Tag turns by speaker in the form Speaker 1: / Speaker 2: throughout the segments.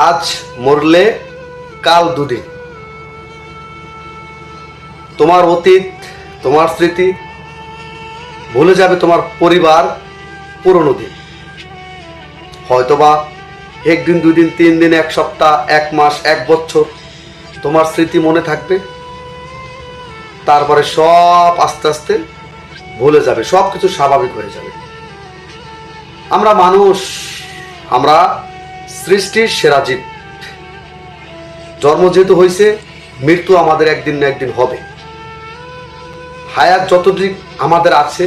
Speaker 1: আজ মরলে কাল দুদিন। তোমার অতীত, তোমার স্মৃতি ভুলে যাবে তোমার পরিবার পুরনো দিন। হয়তোবা একদিন, দুদিন, 3 দিন, 1 সপ্তাহ, 1 মাস, 1 বছর তোমার স্মৃতি মনে থাকবে। তারপরে সব আস্তে আস্তে ভুলে যাবে, সব কিছু স্বাভাবিক হয়ে যাবে। আমরা মানুষ, আমরা সৃষ্টির সেরা জীব। জন্ম যেহেতু হয়েছে, মৃত্যু আমাদের একদিন না একদিন হবে। হায়াত যতটুকু আমাদের আছে,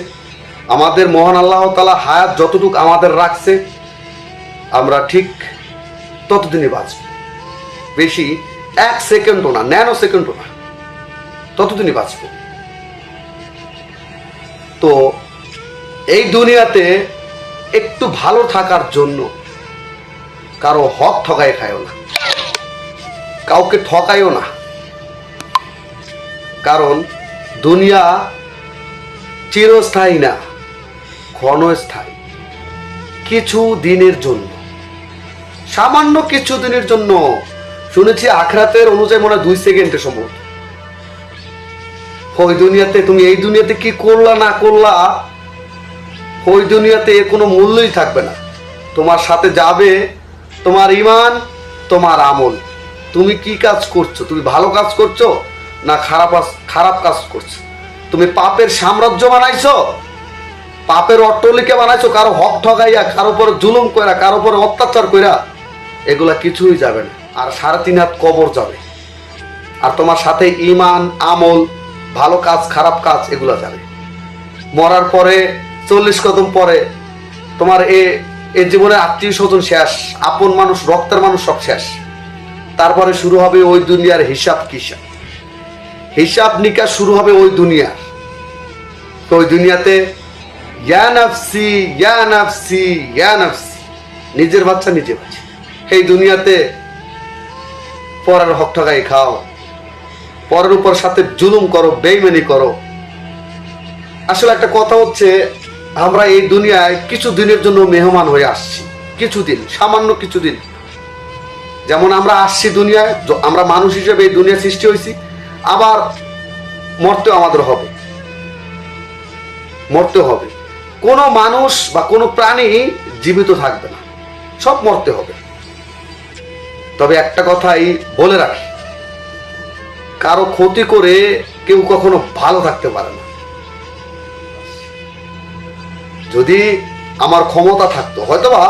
Speaker 1: আমাদের মহান আল্লাহ তাআলা হায়াত যতটুকু আমাদের রাখছে, আমরা ঠিক ততদিনই বাঁচব। বেশি 1 সেকেন্ডও না, ন্যানো সেকেন্ডও না, ততদিনই বাঁচব। তো এই দুনিয়াতে একটু ভালো থাকার জন্য কারো হক ঠকাই খায়ও না, কাউকে ঠকাইও না। কারণ দুনিয়া চিরস্থায়ী না, ক্ষণস্থায়ী। কিছু দিনের জন্য, সামান্য কিছু দিনের জন্য। শুনেছি আখিরাতের অনুযায়ী মনে হয় 2 সেকেন্ডের সম্ভবত। ওই দুনিয়াতে তুমি এই দুনিয়াতে কি করলা না করলা, ওই দুনিয়াতে এর কোনো মূল্যই থাকবে না। তোমার সাথে যাবে তোমার ঈমান, তোমার আমল। তুমি কি কাজ করছো, তুমি ভালো কাজ করছো না খারাপ কাজ করছো। তুমি পাপের সাম্রাজ্য বানাইছো, পাপের অট্টালিকা বানাইছো, কারো হক ঠকাইয়া, কারো উপরে জুলুম কইরা, কারো উপরে অত্যাচার কইরা, এগুলা কিছুই যাবে না। আর 3.5 হাত কবর যাবে। আর তোমার সাথে ঈমান, আমল, ভালো কাজ, খারাপ কাজ এগুলা যাবে। মরার পরে 40 কদম পরে তোমার এই জীবনে আত্মীয় স্বজন শেষ, আপন মানুষ, রক্তের মানুষ সব শেষ। তারপরে শুরু হবে ওই দুনিয়ার হিসাব কিসাব, হিসাব নিকাশ শুরু হবে ওই দুনিয়ার। তো ওই দুনিয়াতে ইয়া নাফসি ইয়া নাফসি ইয়া নাফসি, নিজের বাচ্চা নিজে বাঁচে। এই দুনিয়াতে পরের হক ঠকাই খাও, পরের উপর সাথে জুলুম করো, বেইমানি করো। আসলে একটা কথা হচ্ছে, আমরা এই দুনিয়ায় কিছু দিনের জন্য মেহমান হয়ে আসছি। কিছুদিন, সামান্য কিছুদিন। যেমন আমরা আসছি দুনিয়ায়, আমরা মানুষ হিসেবে এই দুনিয়া সৃষ্টি হয়েছি, আবার মরতেও আমাদের হবে, মরতে হবে। কোনো মানুষ বা কোনো প্রাণী জীবিত থাকবে না, সব মরতে হবে। তবে একটা কথাই বলে রাখি, কারো ক্ষতি করে কেউ কখনো ভালো থাকতে পারে না। যদি আমার ক্ষমতা থাকতো, হয়তোবা